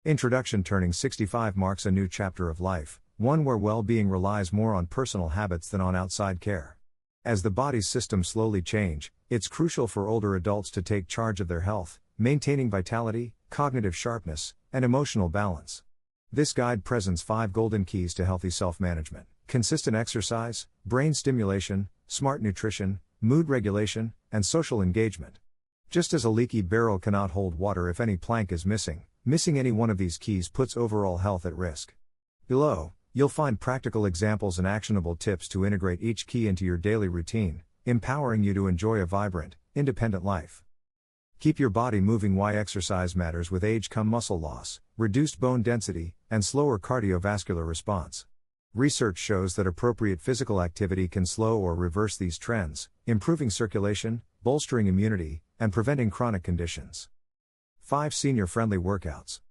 Introduction. Turning 65 marks a new chapter of life, one where well-being relies more on personal habits than on outside care. As the body's systems slowly change, it's crucial for older adults to take charge of their health, maintaining vitality, cognitive sharpness, and emotional balance. This guide presents 5 golden keys to healthy self-management: consistent exercise, brain stimulation, smart nutrition, mood regulation, and social engagement. Just as a leaky barrel cannot hold water if any plank is missing any one of these keys puts overall health at risk. Below, you'll find practical examples and actionable tips to integrate each key into your daily routine, empowering you to enjoy a vibrant, independent life. Keep your body moving. Why exercise matters. With age come muscle loss, reduced bone density, and slower cardiovascular response. Research shows that appropriate physical activity can slow or reverse these trends, improving circulation, bolstering immunity, and preventing chronic conditions. 5 senior-friendly workouts.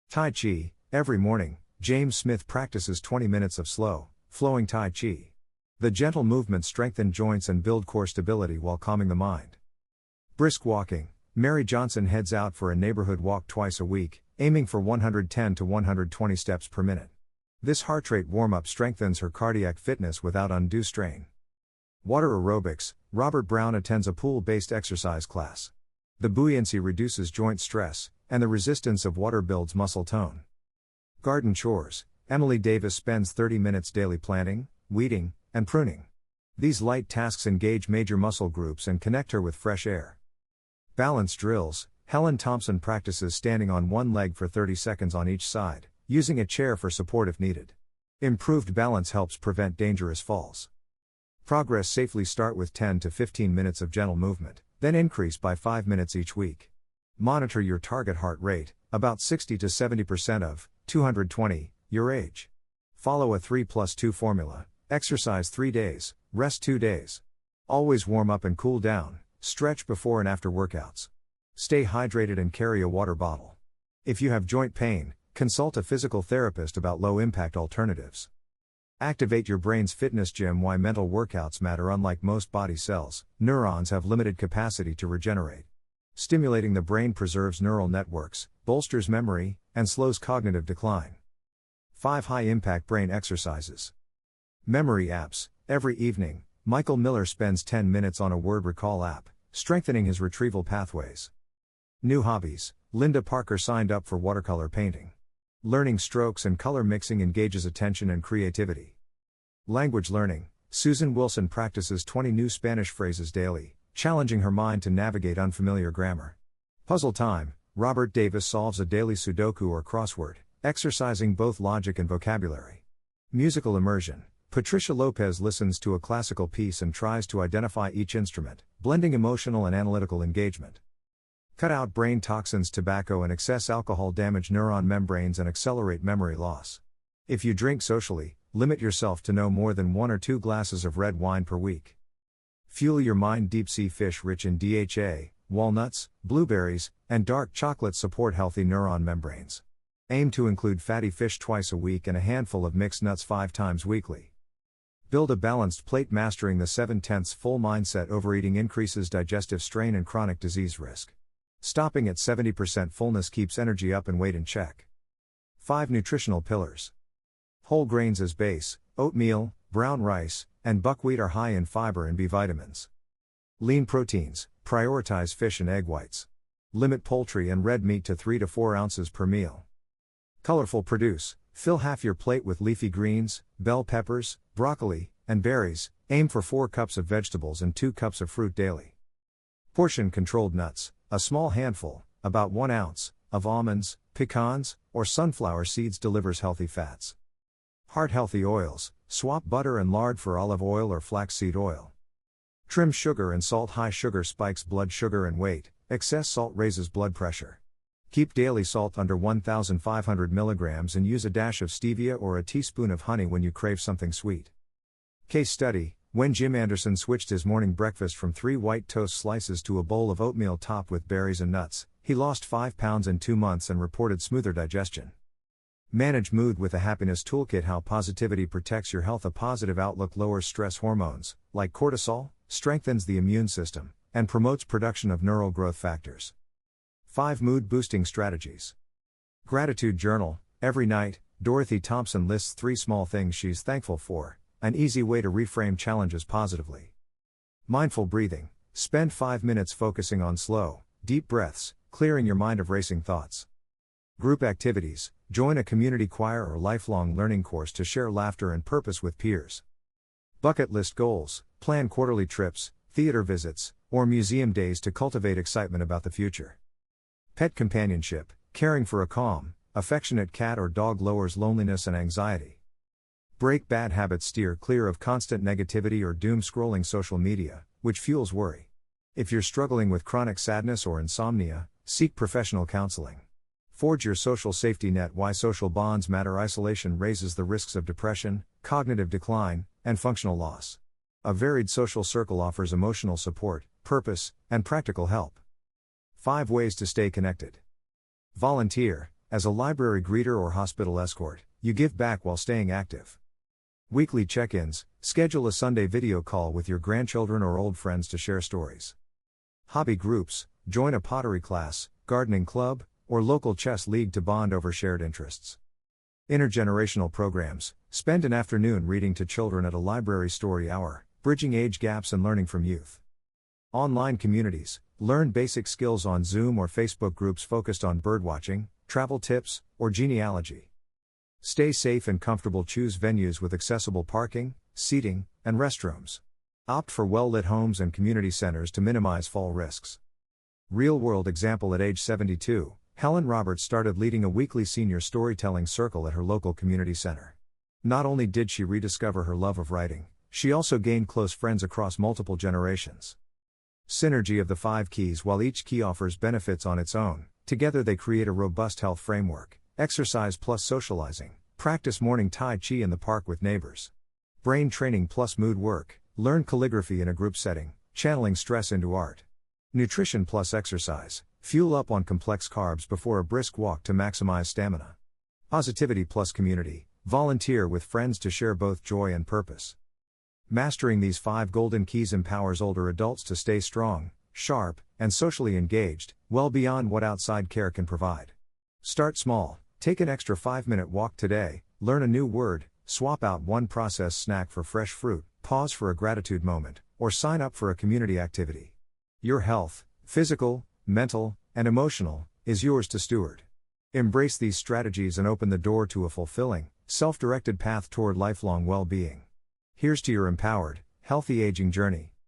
Tai Chi. Every morning, James Smith practices 20 minutes of slow, flowing Tai Chi. The gentle movements strengthen joints and build core stability while calming the mind. Brisk walking. Mary Johnson heads out for a neighborhood walk twice a week, aiming for 110 to 120 steps per minute. This heart rate warm-up strengthens her cardiac fitness without undue strain. Water aerobics. Robert Brown attends a pool-based exercise class. The buoyancy reduces joint stress, and the resistance of water builds muscle tone. Garden chores. Emily Davis spends 30 minutes daily planting, weeding, and pruning. These light tasks engage major muscle groups and connect her with fresh air. Balance drills. Helen Thompson practices standing on one leg for 30 seconds on each side, using a chair for support if needed. Improved balance helps prevent dangerous falls. Progress safely. Start with 10 to 15 minutes of gentle movement, then increase by 5 minutes each week. Monitor your target heart rate, about 60 to 70% of 220, your age. Follow a 3+2 formula, exercise 3 days, rest 2 days. Always warm up and cool down, stretch before and after workouts. Stay hydrated and carry a water bottle. If you have joint pain, consult a physical therapist about low-impact alternatives. Activate your brain's fitness gym. Why mental workouts matter. Unlike most body cells, neurons have limited capacity to regenerate. Stimulating the brain preserves neural networks, bolsters memory, and slows cognitive decline. 5 high-impact brain exercises. Memory apps. Every evening, Michael Miller spends 10 minutes on a word recall app, strengthening his retrieval pathways. New hobbies. Linda Parker signed up for watercolor painting. Learning strokes and color mixing engages attention and creativity. Language learning. Susan Wilson practices 20 new Spanish phrases daily, challenging her mind to navigate unfamiliar grammar. Puzzle time. Robert Davis solves a daily Sudoku or crossword, exercising both logic and vocabulary. Musical immersion. Patricia Lopez listens to a classical piece and tries to identify each instrument, blending emotional and analytical engagement. Cut out brain toxins. Tobacco and excess alcohol damage neuron membranes and accelerate memory loss. If you drink socially, limit yourself to no more than 1 or 2 glasses of red wine per week. Fuel your mind. Deep sea fish rich in DHA, walnuts, blueberries, and dark chocolate support healthy neuron membranes. Aim to include fatty fish twice a week and a handful of mixed nuts 5 times weekly. Build a balanced plate. Mastering the 7/10 full mindset. Overeating increases digestive strain and chronic disease risk. Stopping at 70% fullness keeps energy up and weight in check. 5 nutritional pillars. Whole grains as base. Oatmeal, brown rice, and buckwheat are high in fiber and B vitamins. Lean proteins. Prioritize fish and egg whites. Limit poultry and red meat to 3 to 4 ounces per meal. Colorful produce. Fill half your plate with leafy greens, bell peppers, broccoli, and berries. Aim for 4 cups of vegetables and 2 cups of fruit daily. Portion controlled nuts. A small handful, about 1 ounce, of almonds, pecans, or sunflower seeds delivers healthy fats. Heart-healthy oils. Swap butter and lard for olive oil or flaxseed oil. Trim sugar and salt. High sugar spikes blood sugar and weight. Excess salt raises blood pressure. Keep daily salt under 1,500 milligrams and use a dash of stevia or a teaspoon of honey when you crave something sweet. Case study. When Jim Anderson switched his morning breakfast from 3 white toast slices to a bowl of oatmeal topped with berries and nuts, he lost 5 pounds in 2 months and reported smoother digestion. Manage mood with a happiness toolkit. How positivity protects your health. A positive outlook lowers stress hormones, like cortisol, strengthens the immune system, and promotes production of neural growth factors. 5 mood boosting strategies. Gratitude journal. Every night, Dorothy Thompson lists 3 small things she's thankful for, an easy way to reframe challenges positively. Mindful breathing. Spend 5 minutes focusing on slow, deep breaths, clearing your mind of racing thoughts. Group activities. Join a community choir or lifelong learning course to share laughter and purpose with peers. Bucket list goals. Plan quarterly trips, theater visits, or museum days to cultivate excitement about the future. Pet companionship. Caring for a calm, affectionate cat or dog lowers loneliness and anxiety. Break bad habits. Steer clear of constant negativity or doom scrolling social media, which fuels worry. If you're struggling with chronic sadness or insomnia, seek professional counseling. Forge your social safety net. Why social bonds matter. Isolation raises the risks of depression, cognitive decline, and functional loss. A varied social circle offers emotional support, purpose, and practical help. 5 ways to stay connected. Volunteer. As a library greeter or hospital escort, you give back while staying active. Weekly check-ins. Schedule a Sunday video call with your grandchildren or old friends to share stories. Hobby groups. Join a pottery class, gardening club, or local chess league to bond over shared interests. Intergenerational programs. Spend an afternoon reading to children at a library story hour, bridging age gaps and learning from youth. Online communities. Learn basic skills on Zoom or Facebook groups focused on birdwatching, travel tips, or genealogy. Stay safe and comfortable. Choose venues with accessible parking, seating, and restrooms. Opt for well-lit homes and community centers to minimize fall risks. Real-world example. At age 72, Helen Roberts started leading a weekly senior storytelling circle at her local community center. Not only did she rediscover her love of writing, she also gained close friends across multiple generations. Synergy of the 5 keys. While each key offers benefits on its own, together they create a robust health framework. Exercise plus socializing. Practice morning Tai Chi in the park with neighbors. Brain training plus mood work. Learn calligraphy in a group setting, channeling stress into art. Nutrition plus exercise. Fuel up on complex carbs before a brisk walk to maximize stamina. Positivity plus community. Volunteer with friends to share both joy and purpose. Mastering these 5 golden keys empowers older adults to stay strong, sharp, and socially engaged, well beyond what outside care can provide. Start small. Take an extra 5-minute walk today, learn a new word, swap out one processed snack for fresh fruit, pause for a gratitude moment, or sign up for a community activity. Your health, physical, mental, and emotional, is yours to steward. Embrace these strategies and open the door to a fulfilling, self-directed path toward lifelong well-being. Here's to your empowered, healthy aging journey.